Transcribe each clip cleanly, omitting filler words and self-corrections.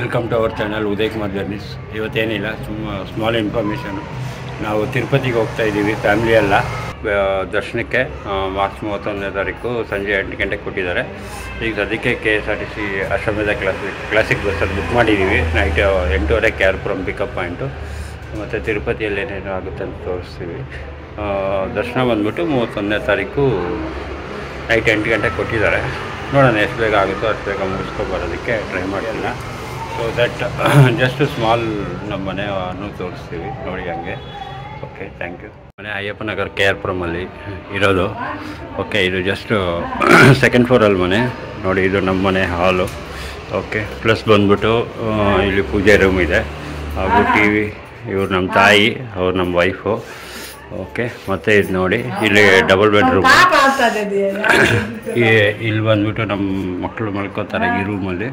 Welcome to our channel Uday Kumar journeys. ಇವತ್ತೇನಿಲ್ಲ, small information. ನಾವು ತಿರುಪತಿಗೆ ಹೋಗ್ತಾ ಇದ್ದೀವಿ, ಫ್ಯಾಮಿಲಿ ಎಲ್ಲ ದರ್ಶನಕ್ಕೆ. ಮಾರ್ಚ್ 31ನೇ ತಾರೀಕು ಸಂಜೆ 8 ಗಂಟೆಗೆ ಕೊಟ್ಟಿದ್ದಾರೆ. ಈಗ ಸದ್ಯಕ್ಕೆ KSRTC ಅಶ್ವಮೇಧ ಕ್ಲಾಸಿಕ್ ಬಸ್ಸಲ್ಲಿ ಬುಕ್ ಮಾಡಿದ್ದೀವಿ. ನೈಟ್ 8:30 KRಪುರಂ ಪಿಕಪ್ ಪಾಯಿಂಟು. ಮತ್ತು ತಿರುಪತಿಯಲ್ಲಿ ಏನೇನು ಆಗುತ್ತೆ ಅಂತ ತೋರಿಸ್ತೀವಿ. ದರ್ಶನ ಬಂದ್ಬಿಟ್ಟು 31ನೇ ತಾರೀಕು ನೈಟ್ 8 ಗಂಟೆಗೆ ಕೊಟ್ಟಿದ್ದಾರೆ. ನೋಡೋಣ ಎಷ್ಟು ಬೇಗ ಆಗುತ್ತೋ ಅಷ್ಟು ಬೇಗ ಮುಗಿಸ್ಕೊಬರೋದಕ್ಕೆ ಟ್ರೈ ಮಾಡಿಲ್ಲ. ಸೊ ದಟ್ ಜಸ್ಟ್ ಸ್ಮಾಲ್ ನಮ್ಮ ಮನೆಯನ್ನು ತೋರಿಸ್ತೀವಿ, ನೋಡಿ ಹಂಗೆ. Okay, thank you. ಮನೆ ಅಯ್ಯಪ್ಪ ನಗರ್ KRಪುರಮಲ್ಲಿ ಇರೋದು. ಓಕೆ, ಇದು ಜಸ್ಟು ಸೆಕೆಂಡ್ ಫ್ಲೋರಲ್ಲಿ ಮನೆ ನೋಡಿ. ಇದು ನಮ್ಮ ಮನೆ ಹಾಲು. ಓಕೆ, ಪ್ಲಸ್ ಬಂದ್ಬಿಟ್ಟು ಇಲ್ಲಿ ಪೂಜೆ ರೂಮ್ ಇದೆ, ಹಾಗೂ TV. ಇವ್ರು ನಮ್ಮ ತಾಯಿ, ಅವ್ರು ನಮ್ಮ ವೈಫು. ಓಕೆ, ಮತ್ತು ಇದು ನೋಡಿ, ಇಲ್ಲಿ ಡಬಲ್ ಬೆಡ್ರೂಮ್. ಇಲ್ಲಿ ಬಂದ್ಬಿಟ್ಟು ನಮ್ಮ ಮಕ್ಕಳು ಮಲ್ಕೋತಾರೆ ಈ ರೂಮಲ್ಲಿ.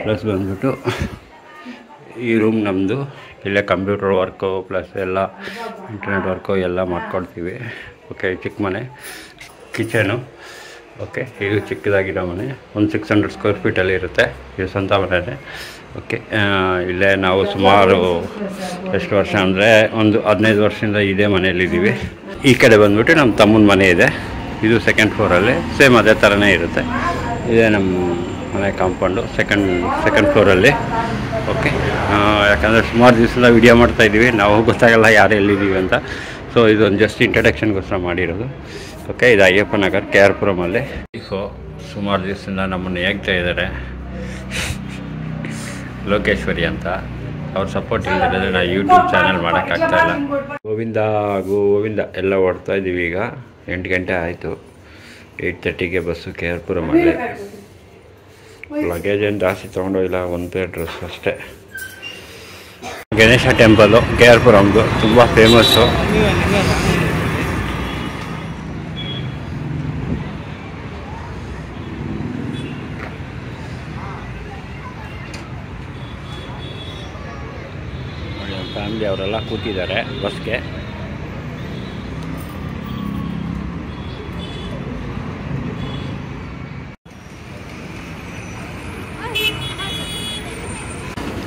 ಪ್ಲಸ್ ಬಂದ್ಬಿಟ್ಟು ಈ ರೂಮ್ ನಮ್ಮದು. ಇಲ್ಲೇ ಕಂಪ್ಯೂಟರ್ ವರ್ಕು ಪ್ಲಸ್ ಎಲ್ಲ ಇಂಟರ್ನೆಟ್ ವರ್ಕು ಎಲ್ಲ ಮಾಡ್ಕೊಳ್ತೀವಿ. ಓಕೆ, ಚಿಕ್ಕ ಮನೆ, ಕಿಚನು. ಓಕೆ, ಇದು ಚಿಕ್ಕದಾಗಿರೋ ಮನೆ, ಒಂದು 600 ಸ್ಕ್ವೇರ್ ಫೀಟಲ್ಲಿ ಇರುತ್ತೆ. ಇದು ಸ್ವಂತ ಮನೆಯೇ. ಓಕೆ, ಇಲ್ಲೇ ನಾವು ಸುಮಾರು ಎಷ್ಟು ವರ್ಷ ಅಂದರೆ ಒಂದು 15 ವರ್ಷದಿಂದ ಇದೇ ಮನೆಯಲ್ಲಿದ್ದೀವಿ. ಈ ಕಡೆ ಬಂದ್ಬಿಟ್ಟು ನಮ್ಮ ತಮ್ಮನ ಮನೆ ಇದೆ. ಇದು ಸೆಕೆಂಡ್ ಫ್ಲೋರಲ್ಲಿ, ಸೇಮ್ ಅದೇ ಥರನೇ ಇರುತ್ತೆ. ಇದೇ ನಮ್ಮ ಮನೆ ಕಾಂಪೌಂಡು, ಸೆಕೆಂಡ್ ಫ್ಲೋರಲ್ಲಿ. ಓಕೆ, ಯಾಕಂದರೆ ಸುಮಾರು ದಿವಸದ ವೀಡಿಯೋ ಮಾಡ್ತಾಯಿದ್ದೀವಿ, ನಾವು ಗೊತ್ತಾಗಲ್ಲ ಯಾರು ಎಲ್ಲಿದ್ದೀವಿ ಅಂತ. ಸೊ ಇದೊಂದು ಜಸ್ಟ್ ಇಂಟ್ರಡಕ್ಷನ್ಗೋಸ್ಕರ ಮಾಡಿರೋದು. ಓಕೆ, ಇದು ಅಯ್ಯಪ್ಪ ನಗರ್ KRಪುರಮಲ್ಲಿ. ಸುಮಾರು ದಿವಸದಿಂದ ನಮ್ಮನ್ನು ಹೇಗ್ತಾ ಇದ್ದಾರೆ ಲೋಕೇಶ್ವರಿ ಅಂತ. ಅವ್ರ ಸಪೋರ್ಟ್ ಇಲ್ಲದಿದ್ದರೆ ನಾವು ಯೂಟ್ಯೂಬ್ ಚಾನಲ್ ಮಾಡೋಕ್ಕಾಗ್ತಾಯಿಲ್ಲ. ಗೋವಿಂದ ಎಲ್ಲ ಓಡ್ತಾ ಇದ್ದೀವಿ. ಈಗ 8 ಗಂಟೆ ಆಯಿತು. 8:30ಗೆ ಬಸ್ಸು KRಪುರಮಲ್ಲಿ. ಲಗೇಜ್ ಏನು ಜಾಸ್ತಿ ತೊಗೊಂಡೋಗಿಲ್ಲ, ಒಂದು ಪೇರ್ ಡ್ರೆಸ್ ಅಷ್ಟೇ. ಗಣೇಶ ಟೆಂಪಲ್ಲು KRಪುರಮ್ದು ತುಂಬ ಫೇಮಸ್ಸು. ಫ್ಯಾಮಿಲಿ ಅವರೆಲ್ಲ ಕೂತಿದ್ದಾರೆ ಬಸ್ಗೆ.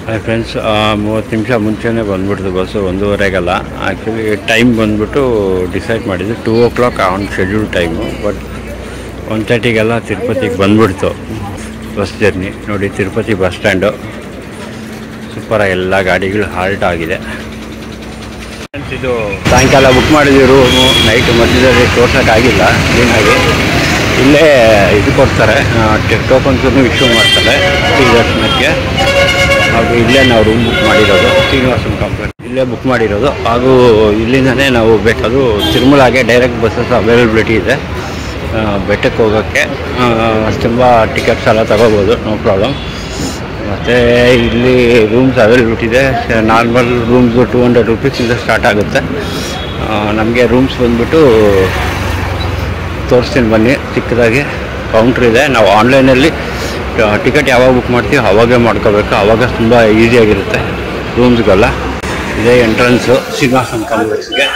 ಹಾಯ್ ಫ್ರೆಂಡ್ಸ್, 30 ನಿಮಿಷ ಮುಂಚೆನೇ ಬಂದ್ಬಿಡ್ತು ಬಸ್ಸು, 1:15ಗಲ್ಲ. ಆ್ಯಕ್ಚುಲಿ ಟೈಮ್ ಬಂದ್ಬಿಟ್ಟು ಡಿಸೈಡ್ ಮಾಡಿದ್ದು 2 o'clock on schedule time. But 1:30ಗೆಲ್ಲ ತಿರುಪತಿಗೆ ಬಂದ್ಬಿಡ್ತು ಬಸ್ ಜರ್ನಿ. ನೋಡಿ, ತಿರುಪತಿ ಬಸ್ ಸ್ಟ್ಯಾಂಡು ಸೂಪರಾಗಿ ಎಲ್ಲ ಗಾಡಿಗಳು ಹಾಲ್ಟ್ ಆಗಿದೆ. ಫ್ರೆಂಡ್ಸ್, ಇದು ಸಾಯಂಕಾಲ ಬುಕ್ ಮಾಡಿದ್ವಿ ರೂಮು. ನೈಟು ಮಧ್ಯದಲ್ಲಿ ತೋರ್ಸೋಕ್ಕಾಗಿಲ್ಲ ಕ್ಲೀನಾಗಿ. ಇಲ್ಲೇ ಇದು ಕೊಡ್ತಾರೆ, ಟೋಕನ್ಸನ್ನು ಇಶ್ಯೂ ಮಾಡ್ತಾರೆ ಈ ದರ್ಶನಕ್ಕೆ. ಹಾಗೂ ಇಲ್ಲೇ ನಾವು ರೂಮ್ ಬುಕ್ ಮಾಡಿರೋದು, ಶ್ರೀನಿವಾಸನ್ ಕಂಪ್ನಿ ಇಲ್ಲೇ ಬುಕ್ ಮಾಡಿರೋದು. ಹಾಗೂ ಇಲ್ಲಿಂದನೇ ನಾವು ಬೇಕಾದರೂ ತಿರುಮಲಾಗೆ ಡೈರೆಕ್ಟ್ ಬಸ್ಸಸ್ ಅವೈಲಬಿಲಿಟಿ ಇದೆ. ಬೆಟ್ಟಕ್ಕೆ ಹೋಗೋಕ್ಕೆ ತುಂಬ ಟಿಕೆಟ್ಸ್ ಎಲ್ಲ ತಗೋಬೋದು, ನೋ ಪ್ರಾಬ್ಲಮ್. ಮತ್ತು ಇಲ್ಲಿ ರೂಮ್ಸ್ ಅವೈಲಬಿಲಿಟಿ ಇದೆ. ನಾರ್ಮಲ್ ರೂಮ್ಸು 200 ರೂಪೀಸಿಂದ ಸ್ಟಾರ್ಟ್ ಆಗುತ್ತೆ. ನಮಗೆ ರೂಮ್ಸ್ ಬಂದ್ಬಿಟ್ಟು ತೋರಿಸ್ತೀನಿ ಬನ್ನಿ. ಚಿಕ್ಕದಾಗಿ ಕೌಂಟ್ರ್ ಇದೆ. ನಾವು ಆನ್ಲೈನಲ್ಲಿ ಟಿಕೆಟ್ ಯಾವಾಗ ಬುಕ್ ಮಾಡ್ತೀವಿ ಅವಾಗೇ ಮಾಡ್ಕೋಬೇಕು, ಆವಾಗ ತುಂಬ ಈಸಿಯಾಗಿರುತ್ತೆ ರೂಮ್ಸ್ಗೆಲ್ಲ. ಇದೇ ಎಂಟ್ರೆನ್ಸು ಶ್ರೀನಿವಾಸನ್ ಕಾಂಪ್ಲೆಕ್ಸ್ಗೆ.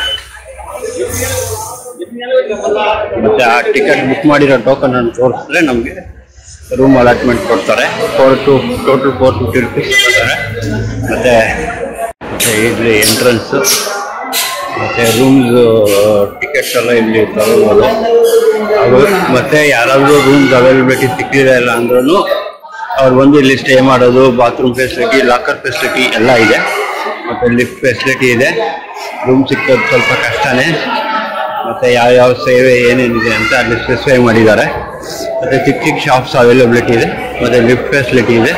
ಮತ್ತು ಆ ಟಿಕೆಟ್ ಬುಕ್ ಮಾಡಿರೋ ಟೋಕನನ್ನು ತೋರಿಸಿದ್ರೆ ನಮಗೆ ರೂಮ್ ಅಲಾಟ್ಮೆಂಟ್ ಕೊಡ್ತಾರೆ. ಟೋಟಲ್ 450 ರೂಪೀಸ್ ಕೊಡ್ತಾರೆ. ಮತ್ತು ಇಲ್ಲಿ ಎಂಟ್ರೆನ್ಸು ಮತ್ತು ರೂಮ್ಸು ಟಿಕೆಟ್ಸ್ ಎಲ್ಲ ಇಲ್ಲಿ ತಗೋಬೋದು. ಹಾಗೂ ಮತ್ತು ಯಾರಾದರೂ ರೂಮ್ಸ್ ಅವೈಲಬಿಲಿಟಿ ಸಿಕ್ಕಿದೆ ಇಲ್ಲ ಅಂದ್ರೂ ಅವ್ರು ಬಂದು ಇಲ್ಲಿ ಸ್ಟೇ ಮಾಡೋದು, ಬಾತ್ರೂಮ್ ಫೆಸಿಲಿಟಿ, ಲಾಕರ್ ಫೆಸಿಲಿಟಿ ಎಲ್ಲ ಇದೆ. ಮತ್ತು ಲಿಫ್ಟ್ ಫೆಸಿಲಿಟಿ ಇದೆ. ರೂಮ್ ಸಿಕ್ಕೋದು ಸ್ವಲ್ಪ ಕಷ್ಟನೇ. ಮತ್ತು ಯಾವ್ಯಾವ ಸೇವೆ ಏನೇನಿದೆ ಅಂತ ಅಲ್ಲಿ ಸ್ಪೆಸಿಫೈ ಮಾಡಿದ್ದಾರೆ. ಮತ್ತು ಚಿಕ್ಕ ಶಾಪ್ಸ್ ಅವೈಲಬಿಲಿಟಿ ಇದೆ. ಮತ್ತು ಲಿಫ್ಟ್ ಫೆಸಿಲಿಟಿ ಇದೆ.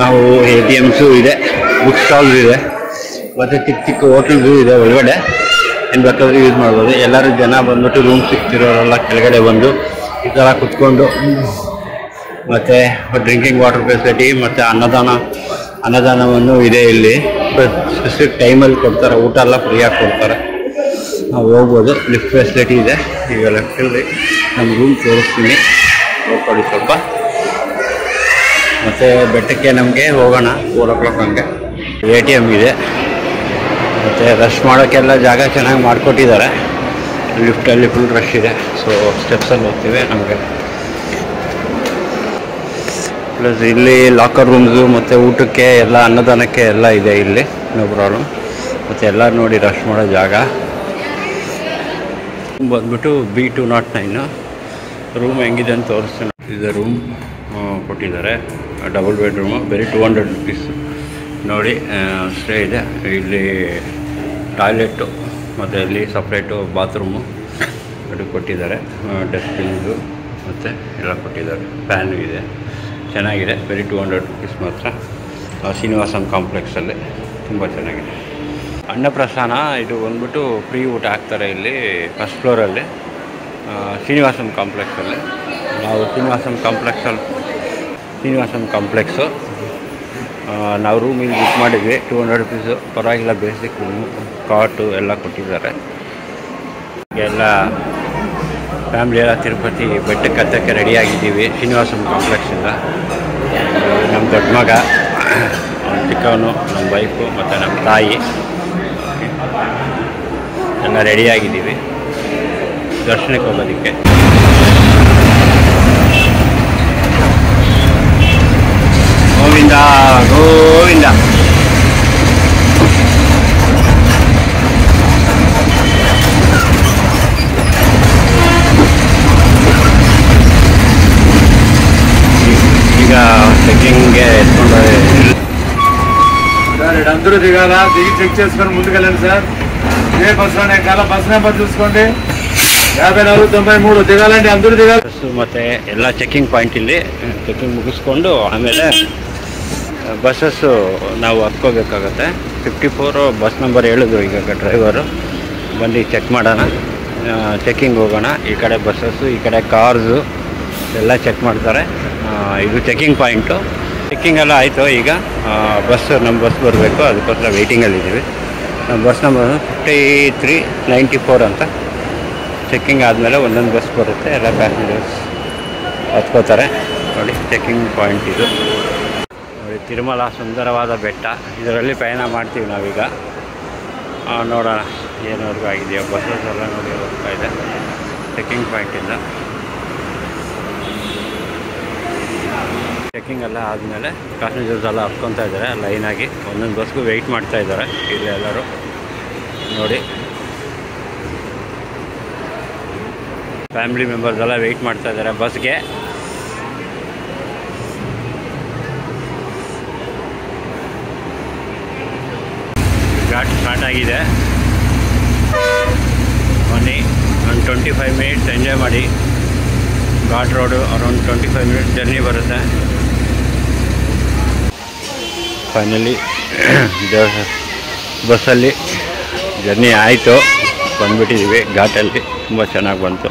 ನಾವು ATMಸು ಇದೆ, ಬುಕ್ ಸ್ಟಾಲ್ಸ್ ಇದೆ, ಮತ್ತು ಚಿಕ್ಕ ಹೋಟೆಲ್ಗೂ ಇದೆ ಒಳಗಡೆ. ಏನು ಬೇಕಾದರೂ ಯೂಸ್ ಮಾಡ್ಬೋದು. ಎಲ್ಲರೂ ಜನ ಬಂದ್ಬಿಟ್ಟು ರೂಮ್ ಸಿಗ್ತಿರೋರೆಲ್ಲ ಕೆಳಗಡೆ ಬಂದು ಈ ಥರ ಕುತ್ಕೊಂಡು, ಮತ್ತು ಡ್ರಿಂಕಿಂಗ್ ವಾಟರ್ ಫೆಸಿಲಿಟಿ ಮತ್ತು ಅನ್ನದಾನವನ್ನು ಇದೆ ಇಲ್ಲಿ. ಸ್ಪೆಸಿಫಿಕ್ ಟೈಮಲ್ಲಿ ಕೊಡ್ತಾರೆ, ಊಟ ಎಲ್ಲ ಫ್ರೀಯಾಗಿ ಕೊಡ್ತಾರೆ, ನಾವು ಹೋಗ್ಬೋದು. ಲಿಫ್ಟ್ ಫೆಸಿಲಿಟಿ ಇದೆ. ಈಗ ಲೆಫ್ಟಲ್ಲಿ ನಮ್ಮ ರೂಮ್ ತೋರಿಸ್ತೀನಿ, ನೋಡ್ಕೊಳ್ಳಿ ಸ್ವಲ್ಪ. ಮತ್ತು ಬೆಟ್ಟಕ್ಕೆ ನಮಗೆ ಹೋಗೋಣ 4 o'clock ಹಂಗೆ. ATM ಇದೆ. ಮತ್ತು ರಶ್ ಮಾಡೋಕ್ಕೆಲ್ಲ ಜಾಗ ಚೆನ್ನಾಗಿ ಮಾಡಿಕೊಟ್ಟಿದ್ದಾರೆ. ಲಿಫ್ಟಲ್ಲಿ ಫುಲ್ ರಶ್ ಇದೆ. ಸೊ ಸ್ಟೆಪ್ಸಲ್ಲಿ ಹೋಗ್ತೀವಿ. ನಮಗೆ ಪ್ಲಸ್ ಇಲ್ಲಿ ಲಾಕರ್ ರೂಮ್ಸು ಮತ್ತು ಊಟಕ್ಕೆ ಎಲ್ಲ ಅನ್ನದಾನಕ್ಕೆ ಎಲ್ಲ ಇದೆ ಇಲ್ಲಿ, ನೋ ಪ್ರಾಬ್ಲಮ್. ಮತ್ತು ಎಲ್ಲ ನೋಡಿ ರಶ್ ಮಾಡೋ ಜಾಗ ಬಂದ್ಬಿಟ್ಟು B209 ರೂಮ್ ಹೆಂಗಿದೆ ಅಂತ ತೋರಿಸ್ತೀನಿ. ಇದು ರೂಮ್ ಕೊಟ್ಟಿದ್ದಾರೆ, ಡಬಲ್ ಬೆಡ್ರೂಮು, ಬರೀ 200 ರುಪೀಸ್ ನೋಡಿ ಅಷ್ಟೇ ಇದೆ. ಇಲ್ಲಿ ಟಾಯ್ಲೆಟು ಮತ್ತು ಇಲ್ಲಿ ಸಪ್ರೇಟು ಬಾತ್ರೂಮು ಅದು ಕೊಟ್ಟಿದ್ದಾರೆ, ಡಸ್ಟ್ಬಿನ್ಸು ಮತ್ತು ಎಲ್ಲ ಕೊಟ್ಟಿದ್ದಾರೆ, ಫ್ಯಾನು ಇದೆ, ಚೆನ್ನಾಗಿದೆ. ಬರೀ 200 ರುಪೀಸ್ ಮಾತ್ರ. ಶ್ರೀನಿವಾಸಂ ಕಾಂಪ್ಲೆಕ್ಸಲ್ಲಿ ತುಂಬ ಚೆನ್ನಾಗಿದೆ. ಅನ್ನಪ್ರಸ್ಥಾನ ಇದು ಬಂದ್ಬಿಟ್ಟು ಫ್ರೀ ಊಟ ಹಾಕ್ತಾರೆ ಇಲ್ಲಿ ಫಸ್ಟ್ ಫ್ಲೋರಲ್ಲಿ ಶ್ರೀನಿವಾಸಂ ಕಾಂಪ್ಲೆಕ್ಸಲ್ಲಿ. ನಾವು ಶ್ರೀನಿವಾಸಂ ಕಾಂಪ್ಲೆಕ್ಸು ನಾವು ರೂಮ್ ಇಲ್ಲಿ ಬುಕ್ ಮಾಡಿದ್ವಿ. 200 ರುಪೀಸು, ಪರವಾಗಿಲ್ಲ. ಬೇಸಿಕ್ ರೂಮು, ಕಾಟು ಎಲ್ಲ ಕೊಟ್ಟಿದ್ದಾರೆ. ಎಲ್ಲ ಫ್ಯಾಮ್ಲಿ ಎಲ್ಲ ತಿರುಪತಿ ಬೆಟ್ಟಕ್ಕೆ ಹತ್ತಕ್ಕೆ ರೆಡಿಯಾಗಿದ್ದೀವಿ ಶ್ರೀನಿವಾಸಂ ಕಾಂಪ್ಲೆಕ್ಸಿಂದ. ನಮ್ಮ ದೊಡ್ಡ ಮಗ, ನಮ್ಮ ಚಿಕ್ಕವನು, ನಮ್ಮ ವೈಫು ಮತ್ತು ನಮ್ಮ ತಾಯಿ ಎಲ್ಲ ರೆಡಿಯಾಗಿದ್ದೀವಿ ದರ್ಶನಕ್ಕೆ ಹೋಗೋದಕ್ಕೆ. ಗೋವಿಂದ ಗೋವಿಂದ. ಈಗ చెక్కింగ్ಗೆ ఎత్తుకుంటే సార్ ఇక్కడ అందరూ దిగాలా, దిగి చెక్ చేసుకొని ముందుకెళ్ళండి సార్. ఏ బస్సులోనే ఎక్కాల, బస్ నెంబర్ చూసుకోండి. 5493 దిగాలండి, అందరూ దిగాలి. ಮತ್ತು ಎಲ್ಲ ಚೆಕ್ಕಿಂಗ್ ಪಾಯಿಂಟ್ ಇಲ್ಲಿ ಚೆಕ್ಕಿಂಗ್ ಮುಗಿಸ್ಕೊಂಡು ಆಮೇಲೆ ಬಸ್ಸಸ್ಸು ನಾವು ಹತ್ಕೋಬೇಕಾಗತ್ತೆ. 54 ಬಸ್ ನಂಬರ್ ಹೇಳಿದ್ರು ಈಗ ಡ್ರೈವರು. ಬಂದು ಚೆಕ್ ಮಾಡೋಣ, ಚೆಕ್ಕಿಂಗ್ ಹೋಗೋಣ. ಈ ಕಡೆ ಬಸ್ಸಸ್ಸು, ಈ ಕಡೆ ಕಾರ್ಸು ಎಲ್ಲ ಚೆಕ್ ಮಾಡ್ತಾರೆ. ಇದು ಚೆಕ್ಕಿಂಗ್ ಪಾಯಿಂಟು. ಚೆಕ್ಕಿಂಗ್ ಎಲ್ಲ ಆಯಿತು. ಈಗ ನಮ್ಮ ಬಸ್ ಬರಬೇಕು, ಅದಕ್ಕೋಸ್ಕರ ವೆಯ್ಟಿಂಗಲ್ಲಿದ್ದೀವಿ. ನಮ್ಮ ಬಸ್ ನಂಬರ್ 5394 ಅಂತ. ಚೆಕ್ಕಿಂಗ್ ಆದಮೇಲೆ ಒಂದೊಂದು ಬಸ್ ಬರುತ್ತೆ, ಎಲ್ಲ ಪ್ಯಾಸೆಂಜರ್ಸ್ ಹತ್ಕೋತಾರೆ. ನೋಡಿ ಚೆಕ್ಕಿಂಗ್ ಪಾಯಿಂಟ್ ಇದು. ನೋಡಿ ತಿರುಮಲ ಸುಂದರವಾದ ಬೆಟ್ಟ, ಇದರಲ್ಲಿ ಪಯಣ ಮಾಡ್ತೀವಿ ನಾವೀಗ. ನೋಡೋಣ ಏನವರೆಗೂ ಆಗಿದೆಯೋ. ಬಸ್ಸಸ್ ಎಲ್ಲ ನೋಡಿ ಹೋಗ್ತಾ ಇದೆ ಚೆಕ್ಕಿಂಗ್ ಪಾಯಿಂಟಿಂದ. ಚೆಕ್ಕಿಂಗ್ ಎಲ್ಲ ಆದಮೇಲೆ ಪ್ಯಾಸೆಂಜರ್ಸ್ ಎಲ್ಲ ಹತ್ಕೊತಾ ಇದ್ದಾರೆ ಲೈನಾಗಿ. ಒಂದೊಂದು ಬಸ್ಗೂ ವೆಯ್ಟ್ ಮಾಡ್ತಾ ಇದ್ದಾರೆ ಇಲ್ಲಿ ಎಲ್ಲರೂ. ನೋಡಿ ಫ್ಯಾಮಿಲಿ ಮೆಂಬರ್ಸ್ ಎಲ್ಲ ವೆಯ್ಟ್ ಮಾಡ್ತಾ ಇದ್ದಾರೆ ಬಸ್ಗೆ. ಘಾಟ್ ಸ್ಟಾರ್ಟ್ ಆಗಿದೆ. ಬನ್ನಿ, ಒಂದು 25 ಮಿನಿಟ್ಸ್ ಎಂಜಾಯ್ ಮಾಡಿ. Ghat road around 25 minutes journey ಬರುತ್ತೆ. ಫೈನಲಿ ಬಸ್ಸಲ್ಲಿ ಜರ್ನಿ ಆಯಿತು, ಬಂದುಬಿಟ್ಟಿದ್ದೀವಿ ಘಾಟಲ್ಲಿ. ತುಂಬ ಚೆನ್ನಾಗಿ ಬಂತು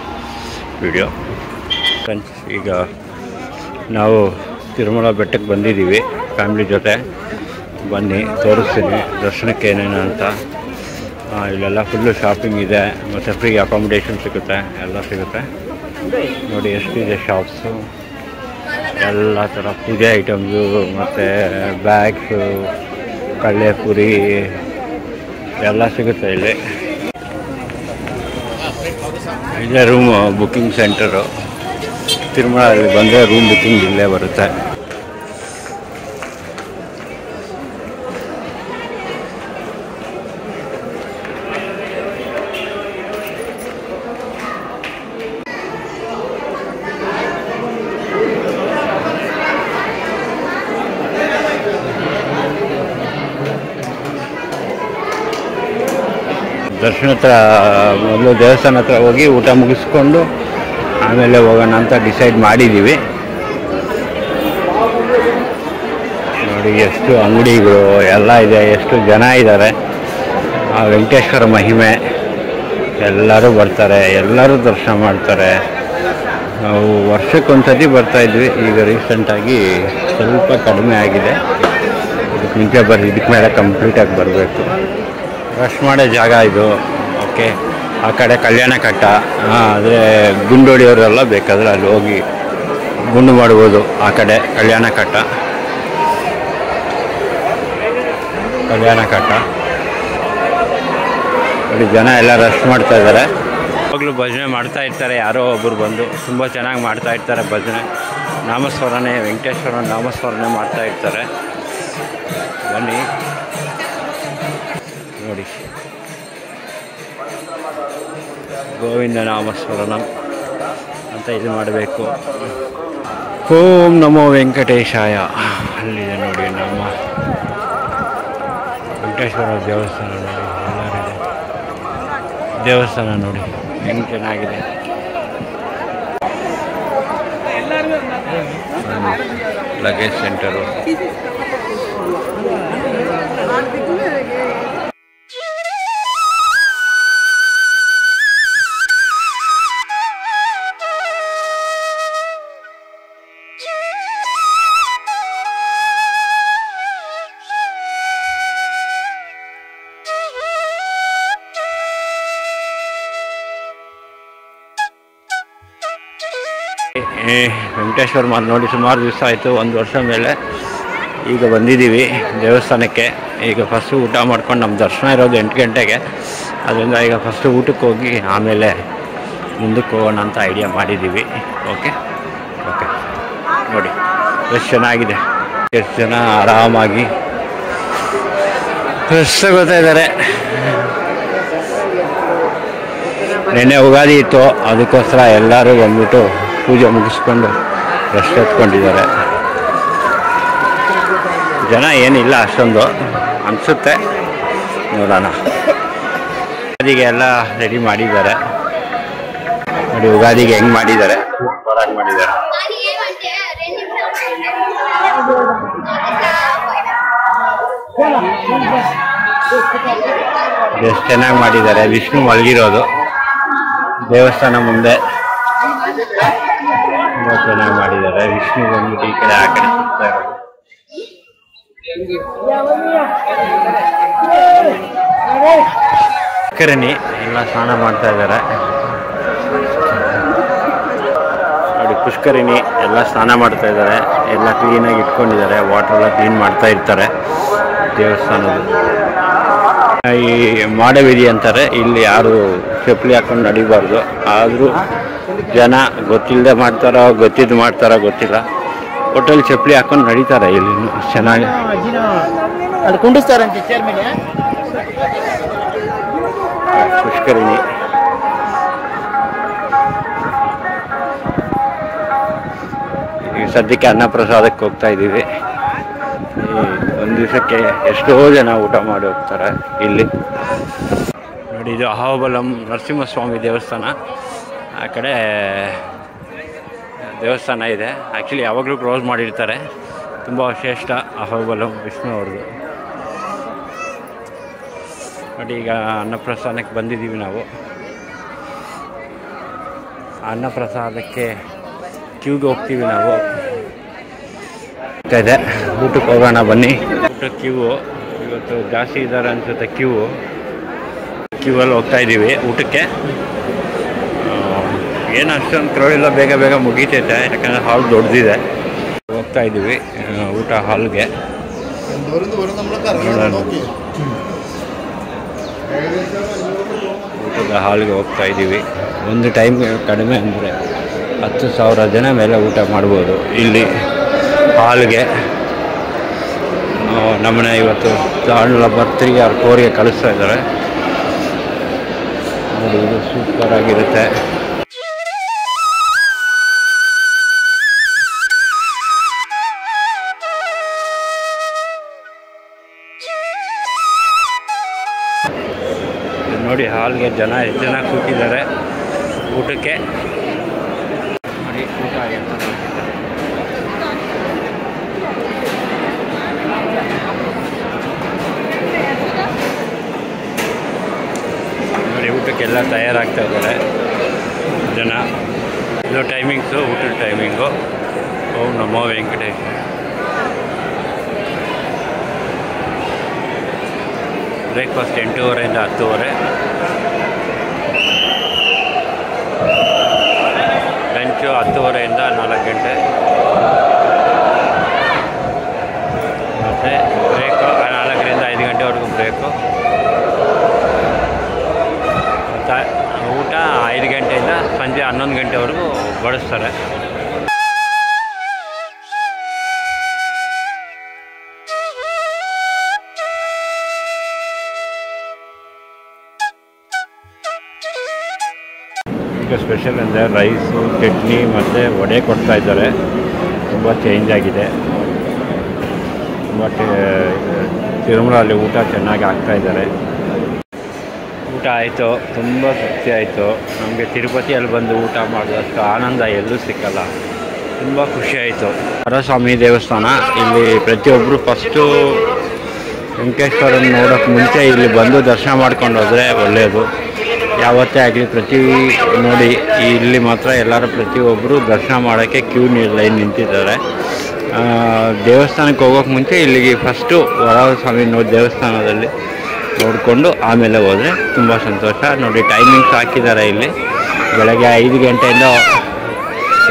ವಿಡಿಯೋ ಫ್ರೆಂಡ್ಸ್. ಈಗ ನಾವು ತಿರುಮಲ ಬೆಟ್ಟಕ್ಕೆ ಬಂದಿದ್ದೀವಿ ಫ್ಯಾಮ್ಲಿ ಜೊತೆ. ಬನ್ನಿ ತೋರಿಸ್ತೀನಿ ದರ್ಶನಕ್ಕೆ ಏನೇನು ಅಂತ. ಇಲ್ಲೆಲ್ಲ ಫುಲ್ಲು ಶಾಪಿಂಗ್ ಇದೆ, ಮತ್ತು ಫ್ರೀ ಅಕಾಮಿಡೇಷನ್ ಸಿಗುತ್ತೆ, ಎಲ್ಲ ಸಿಗುತ್ತೆ. ನೋಡಿ ಎಷ್ಟಿದೆ ಶಾಪ್ಸು, ಎಲ್ಲ ಥರ ಪೂಜೆ ಐಟಮ್ಸು, ಮತ್ತು ಬ್ಯಾಗ್ಸು, ಕಳ್ಳೆಪುರಿ ಎಲ್ಲ ಸಿಗುತ್ತೆ ಇಲ್ಲಿ. ಇಲ್ಲೇ ರೂಮ್ ಬುಕ್ಕಿಂಗ್ ಸೆಂಟರು. ತಿರುಮಲದಲ್ಲಿ ಬಂದರೆ ರೂಮ್ ಬುಕ್ಕಿಂಗ್ ಇಲ್ಲೇ ಬರುತ್ತೆ. ದರ್ಶನ ಹತ್ರ ಮೊದಲು ದೇವಸ್ಥಾನ ಹತ್ರ ಹೋಗಿ ಊಟ ಮುಗಿಸ್ಕೊಂಡು ಆಮೇಲೆ ಹೋಗೋಣ ಅಂತ ಡಿಸೈಡ್ ಮಾಡಿದ್ದೀವಿ. ನೋಡಿ ಎಷ್ಟು ಅಂಗಡಿಗಳು ಎಲ್ಲ ಇದೆ, ಎಷ್ಟು ಜನ ಇದ್ದಾರೆ. ವೆಂಕಟೇಶ್ವರ ಮಹಿಮೆ, ಎಲ್ಲರೂ ಬರ್ತಾರೆ, ಎಲ್ಲರೂ ದರ್ಶನ ಮಾಡ್ತಾರೆ. ನಾವು ವರ್ಷಕ್ಕೊಂದ್ಸತಿ ಬರ್ತಾಯಿದ್ವಿ, ಈಗ ರೀಸೆಂಟಾಗಿ ಸ್ವಲ್ಪ ಕಡಿಮೆ ಆಗಿದೆ. ಇದಕ್ಕೆ ಮುಂಚೆ ಇದಕ್ಕೆ ಮೇಲೆ ಕಂಪ್ಲೀಟಾಗಿ ಬರಬೇಕು. ರಶ್ ಮಾಡೋ ಜಾಗ ಇದು. ಓಕೆ, ಆ ಕಡೆ ಕಲ್ಯಾಣ ಕಟ್ಟ, ಆದರೆ ಗುಂಡು ಹೊಡಿಯೋರೆಲ್ಲ ಬೇಕಾದರೆ ಅಲ್ಲಿ ಹೋಗಿ ಗುಂಡು ಮಾಡ್ಬೋದು. ಆ ಕಡೆ ಕಲ್ಯಾಣ ಕಟ್ಟ ಅಲ್ಲಿ ಜನ ಎಲ್ಲ ರಶ್ ಮಾಡ್ತಾ ಇದ್ದಾರೆ. ಯಾವಾಗಲೂ ಭಜನೆ ಮಾಡ್ತಾ ಇರ್ತಾರೆ, ಯಾರೋ ಒಬ್ಬರು ಬಂದು ತುಂಬ ಚೆನ್ನಾಗಿ ಮಾಡ್ತಾ ಇರ್ತಾರೆ ಭಜನೆ. ನಾಮಸ್ಮರಣೆ, ವೆಂಕಟೇಶ್ವರ ನಾಮಸ್ಮರಣೆ ಮಾಡ್ತಾ ಇರ್ತಾರೆ. ಬನ್ನಿ ನೋಡಿ, ಗೋವಿಂದ ನಾಮಸ್ಮರಣ ಅಂತ ಇದು ಮಾಡಬೇಕು. ಓಂ ನಮೋ ವೆಂಕಟೇಶಾಯ. ಅಲ್ಲಿದೆ ನೋಡಿ ನಮ್ಮ ವೆಂಕಟೇಶ್ವರ ದೇವಸ್ಥಾನ. ನೋಡಿ ಎಲ್ಲರಿದೆ ದೇವಸ್ಥಾನ, ನೋಡಿ ಹೆಂಗೆ ಚೆನ್ನಾಗಿದೆ. Luggage centre. ವೆಂಕಟೇಶ್ವರ ಮಾತು ನೋಡಿ ಸುಮಾರು ದಿವಸ ಆಯಿತು, 1 ವರ್ಷ ಮೇಲೆ ಈಗ ಬಂದಿದ್ದೀವಿ ದೇವಸ್ಥಾನಕ್ಕೆ. ಈಗ ಫಸ್ಟು ಊಟ ಮಾಡ್ಕೊಂಡು, ನಮ್ಮ ದರ್ಶನ ಇರೋದು 8 ಗಂಟೆಗೆ, ಅದರಿಂದ ಈಗ ಫಸ್ಟು ಊಟಕ್ಕೆ ಹೋಗಿ ಆಮೇಲೆ ಮುಂದಕ್ಕೆ ಹೋಗೋಣ ಅಂತ ಐಡಿಯಾ ಮಾಡಿದ್ದೀವಿ. ಓಕೆ ಓಕೆ ನೋಡಿ ಎಷ್ಟು ಚೆನ್ನಾಗಿದೆ, ಎಷ್ಟು ಜನ ಆರಾಮಾಗಿ ಫ್ರೆಶ್ ಗೊತ್ತಾ ಇದ್ದಾರೆ. ನೆನ್ನೆ ಯುಗಾದಿ ಇತ್ತು, ಅದಕ್ಕೋಸ್ಕರ ಎಲ್ಲರೂ ಬಂದ್ಬಿಟ್ಟು ಪೂಜೆ ಮುಗಿಸ್ಕೊಂಡು ರೆಸ್ಟ್ ಎತ್ಕೊಂಡಿದ್ದಾರೆ. ಜನ ಏನಿಲ್ಲ ಅಷ್ಟೊಂದು ಅನಿಸುತ್ತೆ, ನೋಡೋಣ. ಯುಗಾದಿಗೆ ಎಲ್ಲ ರೆಡಿ ಮಾಡಿದ್ದಾರೆ ನೋಡಿ, ಯುಗಾದಿಗೆ ಹೆಂಗೆ ಮಾಡಿದ್ದಾರೆ, ಸೂಪರಾಗಿ ಮಾಡಿದ್ದಾರೆ. ಎಷ್ಟು ಚೆನ್ನಾಗಿ ಮಾಡಿದ್ದಾರೆ. ವಿಷ್ಣು ಮಲಗಿರೋದು ದೇವಸ್ಥಾನ ಮುಂದೆ ತುಂಬ ಚೆನ್ನಾಗಿ ಮಾಡಿದ್ದಾರೆ. ವಿಷ್ಣು ಬಂದ್ಬಿಟ್ಟು ಈ ಕಡೆ ಆ ಕಡೆ ಸುತ್ತಾ ಇರೋದು. ಪುಷ್ಕರಣಿ ಎಲ್ಲ ಸ್ನಾನ ಮಾಡ್ತಾ ಇದ್ದಾರೆ ನೋಡಿ. ಪುಷ್ಕರಣಿ ಎಲ್ಲ ಸ್ನಾನ ಮಾಡ್ತಾ ಇದ್ದಾರೆ, ಎಲ್ಲ ಕ್ಲೀನಾಗಿ ಇಟ್ಕೊಂಡಿದ್ದಾರೆ. ವಾಟರ್ ಎಲ್ಲ ಕ್ಲೀನ್ ಮಾಡ್ತಾ ಇರ್ತಾರೆ ದೇವಸ್ಥಾನದ್ದು. ಈ ಮಾಡವಿಧಿ ಅಂತಾರೆ, ಇಲ್ಲಿ ಯಾರು ಚಪ್ಪಲಿ ಹಾಕೊಂಡು ನಡಿಬಾರ್ದು. ಆದರೂ ಜನ ಗೊತ್ತಿಲ್ಲದೆ ಮಾಡ್ತಾರೋ ಗೊತ್ತಿದ್ದು ಮಾಡ್ತಾರೋ ಗೊತ್ತಿಲ್ಲ, ಒಟ್ಟಲ್ಲಿ ಚಪ್ಪಲಿ ಹಾಕೊಂಡು ನಡೀತಾರೆ. ಇಲ್ಲಿ ಚೆನ್ನಾಗಿ ಕುಂಡಿಸ್ತಾರಂತೆ ಚೇರ್ ಮೇಲೆ. ಪುಷ್ಕರಣಿ ಈಗ ಸದ್ಯಕ್ಕೆ ಅನ್ನಪ್ರಸಾದಕ್ಕೆ ಹೋಗ್ತಾ ಇದ್ದೀವಿ. ಒಂದು ದಿವಸಕ್ಕೆ ಎಷ್ಟೋ ಜನ ಊಟ ಮಾಡಿ ಹೋಗ್ತಾರೆ ಇಲ್ಲಿ ನೋಡಿ. ಇದು ಅಹೋಬಲಂ ನರಸಿಂಹಸ್ವಾಮಿ ದೇವಸ್ಥಾನ. ಆ ಕಡೆ ದೇವಸ್ಥಾನ ಇದೆ. ಆ್ಯಕ್ಚುಲಿ ಯಾವಾಗಲೂ ಕ್ಲೋಸ್ ಮಾಡಿರ್ತಾರೆ. ತುಂಬ ಶ್ರೇಷ್ಠ ಅಹೋಬಲಂ ವಿಷ್ಣು ಅವ್ರದ್ದು ನೋಡಿ. ಈಗ ಅನ್ನಪ್ರಸಾದಕ್ಕೆ ಬಂದಿದ್ದೀವಿ ನಾವು. ಅನ್ನಪ್ರಸಾದಕ್ಕೆ ಕ್ಯೂಗೆ ಹೋಗ್ತೀವಿ ನಾವು. ಇದೆ ಊಟಕ್ಕೆ ಹೋಗೋಣ ಬನ್ನಿ. ಊಟಕ್ಕೆ ಕ್ಯೂ ಇವತ್ತು ಜಾಸ್ತಿ ಇದ್ದಾರೆ ಅನಿಸುತ್ತೆ. ಕ್ಯೂವಲ್ಲಿ ಹೋಗ್ತಾ ಇದ್ದೀವಿ ಊಟಕ್ಕೆ. ಏನು ಅಷ್ಟೊಂದು ಕ್ರೌಡ್ ಇಲ್ಲ, ಬೇಗ ಬೇಗ ಮುಗೀತೈತೆ, ಯಾಕಂದರೆ ಹಾಲ್ ದೊಡ್ಡದಿದೆ. ಹೋಗ್ತಾ ಇದ್ದೀವಿ ಊಟ ಹಾಲ್ಗೆ. ಊಟದ ಹಾಲ್ಗೆ ಹೋಗ್ತಾ ಇದ್ದೀವಿ. ಒಂದು ಟೈಮ್ ಕಡಿಮೆ ಅಂದರೆ 10,000 ಜನ ಮೇಲೆ ಊಟ ಮಾಡ್ಬೋದು ಇಲ್ಲಿ ಹಾಲ್ಗೆ. ನಮ್ಮನೆ ಇವತ್ತು ದಾಂಡ್ಲ ಬರ್ತ್ರಿಗೆ ಅವ್ರ ಕೋರಿಗೆ ಕಳಿಸ್ತಾ ಇದ್ದಾರೆ ನೋಡಿ. ಇದು ಸೂಪರಾಗಿರುತ್ತೆ. ನೋಡಿ ಹಾಲ್ಗೆ ಜನ ಎಷ್ಟು ಜನ ಕೂತಿದ್ದಾರೆ ಊಟಕ್ಕೆ ನೋಡಿ. ಊಟ ಅಂತ ನೋಡಿ, ಊಟಕ್ಕೆಲ್ಲ ತಯಾರಾಗ್ತಾ ಇದ್ದಾರೆ ಜನ. ಇದು ಟೈಮಿಂಗ್ಸು, ಊಟದ ಟೈಮಿಂಗು. ಓಂ ನಮೋ ವೆಂಕಟೇಶ. ಬ್ರೇಕ್ಫಾಸ್ಟ್ 8:30 ಇಂದ 10:30. ಲಂಚು 10:30 ಇಂದ 4 ಗಂಟೆ. ಮತ್ತು ಬ್ರೇಕು 4 ರಿಂದ 5 ಗಂಟೆವರೆಗೂ ಬ್ರೇಕು. ಮತ್ತು ಊಟ 5 ಗಂಟೆಯಿಂದ ಸಂಜೆ 11 ಗಂಟೆವರೆಗೂ ಬಡಿಸ್ತಾರೆ. ಊಟಕ್ಕೆ ಸ್ಪೆಷಲ್ ಅಂದರೆ ರೈಸು, ಚಟ್ನಿ ಮತ್ತು ವಡೆ ಕೊಡ್ತಾಯಿದ್ದಾರೆ. ತುಂಬ ಚೇಂಜ್ ಆಗಿದೆ. ತುಂಬ ತಿರುಮಲಲ್ಲಿ ಊಟ ಚೆನ್ನಾಗಿ ಆಗ್ತಾಯಿದ್ದಾರೆ. ಊಟ ಆಯಿತು, ತುಂಬ ತೃಪ್ತಿ ಆಯಿತು. ನಮಗೆ ತಿರುಪತಿಯಲ್ಲಿ ಬಂದು ಊಟ ಮಾಡಿದಷ್ಟು ಆನಂದ ಎಲ್ಲೂ ಸಿಕ್ಕಲ್ಲ. ತುಂಬ ಖುಷಿಯಾಯಿತು. ವರಸ್ವಾಮಿ ದೇವಸ್ಥಾನ, ಇಲ್ಲಿ ಪ್ರತಿಯೊಬ್ಬರು ಫಸ್ಟು ವೆಂಕಟೇಶ್ವರನ ನೋಡೋಕ್ಕೆ ಮುಂಚೆ ಇಲ್ಲಿ ಬಂದು ದರ್ಶನ ಮಾಡ್ಕೊಂಡು ಹೋದರೆ ಒಳ್ಳೆಯದು. ಯಾವತ್ತೇ ಆಗಲಿ ನೋಡಿ ಇಲ್ಲಿ ಮಾತ್ರ ಎಲ್ಲರೂ ಪ್ರತಿಯೊಬ್ಬರು ದರ್ಶನ ಮಾಡೋಕ್ಕೆ ಕ್ಯೂ ಲೈನ್ ನಿಂತಿದ್ದಾರೆ. ದೇವಸ್ಥಾನಕ್ಕೆ ಹೋಗೋಕ್ಕೆ ಮುಂಚೆ ಇಲ್ಲಿಗೆ ಫಸ್ಟು ವರಸ್ವಾಮಿ ದೇವಸ್ಥಾನದಲ್ಲಿ ನೋಡಿಕೊಂಡು ಆಮೇಲೆ ಹೋದರೆ ತುಂಬ ಸಂತೋಷ. ನೋಡಿ ಟೈಮಿಂಗ್ಸ್ ಹಾಕಿದ್ದಾರೆ ಇಲ್ಲಿ. ಬೆಳಗ್ಗೆ 5 ಗಂಟೆಯಿಂದ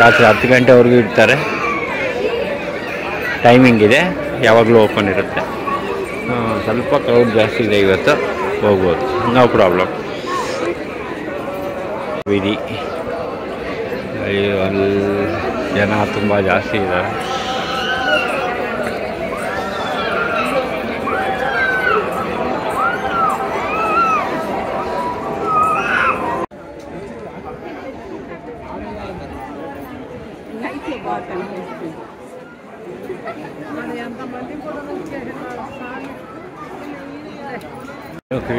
ರಾತ್ರಿ 10 ಗಂಟೆವರೆಗೂ ಇರ್ತಾರೆ. ಟೈಮಿಂಗ್ ಇದೆ, ಯಾವಾಗಲೂ ಓಪನ್ ಇರುತ್ತೆ. ಸ್ವಲ್ಪ ಕ್ರೌಡ್ ಜಾಸ್ತಿ ಇದೆ ಇವತ್ತು, ಹೋಗ್ಬೋದು, ನೋ ಪ್ರಾಬ್ಲಮ್. ವಿಧಿ ಅಲ್ಲಿ ಜನ ತುಂಬ ಜಾಸ್ತಿ ಇದ್ದಾರೆ.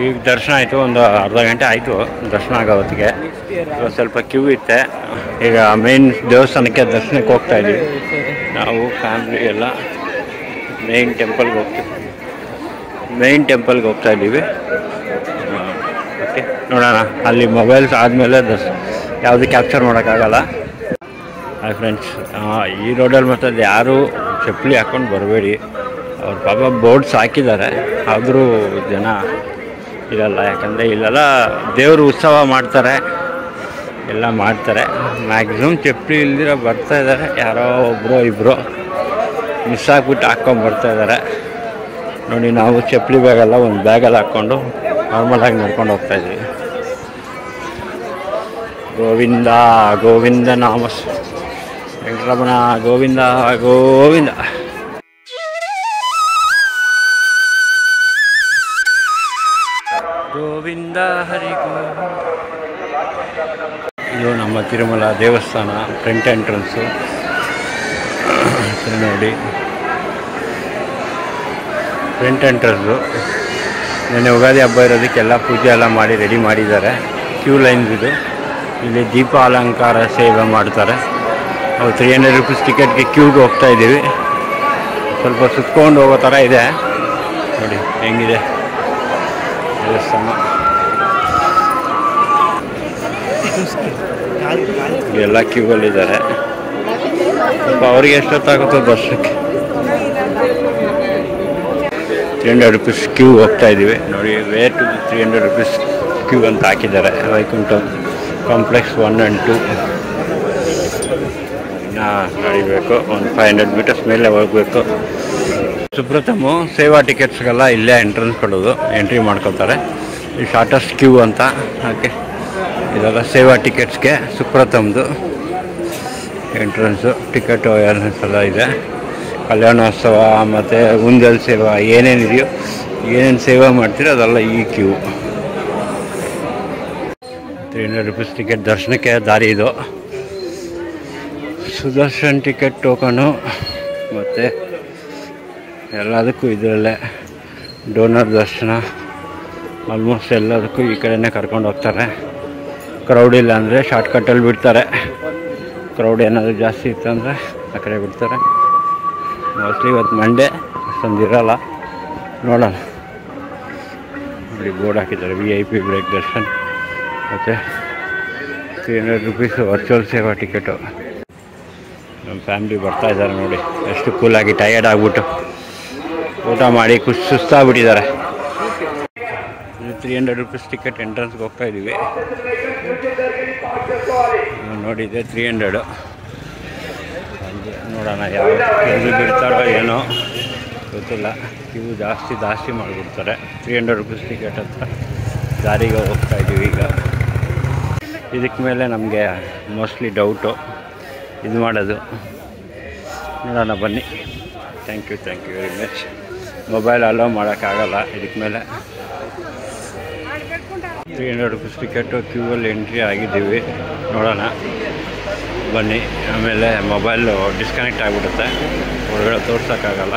ಈಗ ದರ್ಶನ ಆಯಿತು, ಒಂದು ಅರ್ಧ ಗಂಟೆ ಆಯಿತು ದರ್ಶನ ಆಗೋ ಹೊತ್ತಿಗೆ. ಸ್ವಲ್ಪ ಕ್ಯೂ ಇತ್ತೆ. ಈಗ ಮೇನ್ ದೇವಸ್ಥಾನಕ್ಕೆ ದರ್ಶನಕ್ಕೆ ಹೋಗ್ತಾಯಿದ್ದೀವಿ ನಾವು ಫ್ಯಾಮ್ಲಿ ಎಲ್ಲ. ಮೇನ್ ಟೆಂಪಲ್ಗೆ ಹೋಗ್ತಾಯಿದ್ದೀವಿ. ಓಕೆ, ನೋಡೋಣ. ಅಲ್ಲಿ ಮೊಬೈಲ್ಸ್ ಆದಮೇಲೆ ಯಾವುದು ಕ್ಯಾಪ್ಚರ್ ಮಾಡೋಕ್ಕಾಗಲ್ಲ. ಹಾಯ್ ಫ್ರೆಂಡ್ಸ್, ಈ ರೋಡಲ್ಲಿ ಮತ್ತೆ ಯಾರೂ ಚಪ್ಪಲಿ ಹಾಕ್ಕೊಂಡು ಬರಬೇಡಿ. ಅವ್ರ ಪಾಪ ಬೋರ್ಡ್ಸ್ ಹಾಕಿದ್ದಾರೆ, ಆದರೂ ಜನ ಇರಲ್ಲ. ಯಾಕಂದರೆ ಇಲ್ಲೆಲ್ಲ ದೇವರು ಉತ್ಸವ ಮಾಡ್ತಾರೆ, ಎಲ್ಲ ಮಾಡ್ತಾರೆ. ಮ್ಯಾಕ್ಸಿಮಮ್ ಚಪ್ಪಲಿ ಇಲ್ದಿರ ಬರ್ತಾಯಿದ್ದಾರೆ. ಯಾರೋ ಒಬ್ಬರು ಇಬ್ಬರು ಮಿಸ್ ಆಗಿಬಿಟ್ಟು ಹಾಕ್ಕೊಂಡು ಬರ್ತಾಯಿದ್ದಾರೆ. ನೋಡಿ, ನಾವು ಚಪ್ಪಲಿ ಬ್ಯಾಗೆಲ್ಲ ಒಂದು ಬ್ಯಾಗಲ್ಲಿ ಹಾಕ್ಕೊಂಡು ನಾರ್ಮಲಾಗಿ ನಡ್ಕೊಂಡು ಹೋಗ್ತಾಯಿದ್ದೀವಿ. ಗೋವಿಂದ ಗೋವಿಂದ ನಾಮ ವೆಂಕಟರಮಣ ಗೋವಿಂದ ಗೋವಿಂದ. ಗೋವಿಂದ ಹರಿ ಗೋವಿಂದ. ಇದು ನಮ್ಮ ತಿರುಮಲ ದೇವಸ್ಥಾನ ಫ್ರಂಟ್ ಎಂಟ್ರೆನ್ಸು. ನೋಡಿ, ಫ್ರಂಟ್ ಎಂಟ್ರೆನ್ಸು. ನೆನ್ನೆ ಯುಗಾದಿ ಹಬ್ಬ ಇರೋದಕ್ಕೆಲ್ಲ ಪೂಜೆ ಎಲ್ಲ ಮಾಡಿ ರೆಡಿ ಮಾಡಿದ್ದಾರೆ. ಕ್ಯೂ ಲೈನ್ಸ್ ಇದು. ಇಲ್ಲಿ ದೀಪ ಅಲಂಕಾರ ಸೇವೆ ಮಾಡ್ತಾರೆ. ನಾವು 300 ರೂಪೀಸ್ ಟಿಕೆಟ್ಗೆ ಕ್ಯೂಗೆ ಹೋಗ್ತಾಯಿದ್ದೀವಿ. ಸ್ವಲ್ಪ ಸುತ್ಕೊಂಡು ಹೋಗೋ ಥರ ಇದೆ. ನೋಡಿ ಹೆಂಗಿದೆ ದೇವಸ್ಥಾನ. ಎಲ್ಲ ಕ್ಯೂಗಲ್ಲಿದ್ದಾರೆ. ಸ್ವಲ್ಪ ಅವ್ರಿಗೆ ಎಷ್ಟೊತ್ತಾಗುತ್ತೋ ದರ್ಶನಕ್ಕೆ. 300 ರೂಪೀಸ್ ಕ್ಯೂ ಹೋಗ್ತಾಯಿದ್ದೀವಿ. ನೋಡಿ, ವೇ ಟು 300 ರೂಪೀಸ್ ಕ್ಯೂ ಅಂತ ಹಾಕಿದ್ದಾರೆ. ವೈಕುಂಠ ಕಾಂಪ್ಲೆಕ್ಸ್ 1 and 2 ಇನ್ನೂ ನಡಿಬೇಕು. ಒಂದು 500 ಮೀಟರ್ಸ್ ಮೇಲೆ ಹೋಗಬೇಕು. ಸುಪ್ರಥಮು ಸೇವಾ ಟಿಕೆಟ್ಸ್ಗೆಲ್ಲ ಇಲ್ಲೇ ಎಂಟ್ರೆನ್ಸ್ ಕೊಡೋದು, ಎಂಟ್ರಿ ಮಾಡ್ಕೊತಾರೆ. ಈ ಶಾರ್ಟೆಸ್ಟ್ ಕ್ಯೂ ಅಂತ. ಓಕೆ, ಇದೆಲ್ಲ ಸೇವಾ ಟಿಕೆಟ್ಸ್ಗೆ ಸುಪ್ರಥಮ್ದು ಎಂಟ್ರೆನ್ಸು. ಟಿಕೆಟ್ ಅವೇರ್ನೆಸ್ ಎಲ್ಲ ಇದೆ. ಕಲ್ಯಾಣೋತ್ಸವ ಮತ್ತು ಉಂದಲ್ ಸೇವಾ ಏನೇನಿದೆಯೋ, ಏನೇನು ಸೇವಾ ಮಾಡ್ತೀರೋ ಅದೆಲ್ಲ ಈ ಕ್ಯೂ. 300 ರೂಪೀಸ್ ಟಿಕೆಟ್ ದರ್ಶನಕ್ಕೆ ದಾರಿ ಇದು. ಸುದರ್ಶನ್ ಟಿಕೆಟ್ ಟೋಕನು ಮತ್ತು ಎಲ್ಲದಕ್ಕೂ ಇದರಲ್ಲೇ ಡೋನರ್ ದರ್ಶನ. ಆಲ್ಮೋಸ್ಟ್ ಎಲ್ಲದಕ್ಕೂ ಈ ಕಡೆನೇ ಕರ್ಕೊಂಡು ಹೋಗ್ತಾರೆ. ಕ್ರೌಡ್ ಇಲ್ಲ ಅಂದರೆ ಶಾರ್ಟ್ಕಟ್ಟಲ್ಲಿ ಬಿಡ್ತಾರೆ. ಕ್ರೌಡ್ ಏನಾದರೂ ಜಾಸ್ತಿ ಇತ್ತಂದರೆ ಆ ಕಡೆ ಬಿಡ್ತಾರೆ. ಮೋಸ್ಟ್ಲಿ ಇವತ್ತು ಮಂಡೇ ಅಷ್ಟೊಂದು ಇರೋಲ್ಲ, ನೋಡೋಣ. ನೋಡಿ, ಬೋರ್ಡ್ ಹಾಕಿದ್ದಾರೆ VIP ಬ್ರೇಕ್ ದರ್ಶನ್ ಮತ್ತು 300 ರೂಪೀಸ್ ವರ್ಚುವಲ್ ಸೇವಾ ಟಿಕೆಟು. ನಮ್ಮ ಫ್ಯಾಮ್ಲಿ ಬರ್ತಾಯಿದ್ದಾರೆ. ನೋಡಿ ಎಷ್ಟು ಕೂಲಾಗಿ, ಟಯರ್ಡ್ ಆಗಿಬಿಟ್ಟು ಊಟ ಮಾಡಿ ಸುಸ್ತಾಗ್ಬಿಟ್ಟಿದ್ದಾರೆ. 300 ರೂಪೀಸ್ ಟಿಕೆಟ್ ಎಂಟ್ರೆನ್ಸ್ಗೆ ಹೋಗ್ತಾಯಿದ್ದೀವಿ. ನೋಡಿದ್ದೆ 300. ನೋಡೋಣ ಯಾವ ಎಲ್ಲಿ ಬಿಡ್ತಾರೋ ಏನೋ ಗೊತ್ತಿಲ್ಲ. ಕ್ಯೂ ಜಾಸ್ತಿ ಮಾಡಿಬಿಡ್ತಾರೆ. 300 ರೂಪೀಸ್ ಟಿಕೆಟ್ ಅಂತ ದಾರಿಗೆ ಹೋಗ್ತಾಯಿದ್ದೀವಿ ಈಗ. ಇದಕ್ಕೆ ಮೇಲೆ ನಮಗೆ ಮೋಸ್ಟ್ಲಿ ಡೌಟು ಇದು ಮಾಡೋದು. ನೋಡೋಣ ಬನ್ನಿ. Thank you very much. Mobile allow ಮಾಡೋಕ್ಕಾಗಲ್ಲ ಇದಕ್ಕೆ ಮೇಲೆ. 300 ರೂಪೀಸ್ ಟಿಕೆಟು ಕ್ಯೂವಲ್ಲಿ ಎಂಟ್ರಿ ಆಗಿದ್ದೀವಿ. ನೋಡೋಣ ಬನ್ನಿ. ಆಮೇಲೆ ಮೊಬೈಲು ಡಿಸ್ಕನೆಕ್ಟ್ ಆಗಿಬಿಡುತ್ತೆ, ಹೊರಗಡೆ ತೋರ್ಸೋಕ್ಕಾಗಲ್ಲ.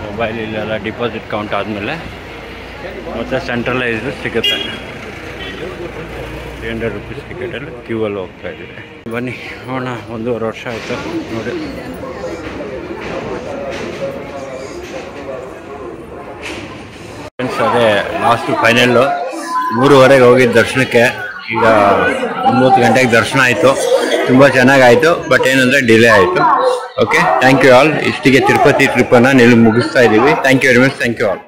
ಮೊಬೈಲ್ ಇಲ್ಲೆಲ್ಲ ಡಿಪಾಸಿಟ್ ಕೌಂಟ್ ಆದಮೇಲೆ ಮತ್ತು ಸೆಂಟ್ರಲೈಸ್ಡ್ ಸಿಗುತ್ತೆ. 300 ರೂಪೀಸ್ ಟಿಕೆಟಲ್ಲಿ ಕ್ಯೂವಲ್ಲಿ ಹೋಗ್ತಾ ಇದ್ದೀವಿ. ಬನ್ನಿ ನೋಡೋಣ. 1.5 ವರ್ಷ ಆಯಿತು ನೋಡಿ. ಫ್ರೆಂಡ್ಸ್, ಅದೇ ಲಾಸ್ಟು ಫೈನಲ್ಲು 3:30ಗೆ ಹೋಗಿದ್ದು ದರ್ಶನಕ್ಕೆ. ಈಗ 9 ಗಂಟೆಗೆ ದರ್ಶನ ಆಯಿತು. ತುಂಬ ಚೆನ್ನಾಗಾಯಿತು. ಬಟ್ ಏನಂದರೆ ಡಿಲೇ ಆಯಿತು. Okay, thank you all. ಇಷ್ಟಿಗೆ ತಿರುಪತಿ ಟ್ರಿಪ್ಪನ್ನು ಮುಗಿಸ್ತಾ ಇದ್ದೀವಿ. Thank you very much. Thank you all.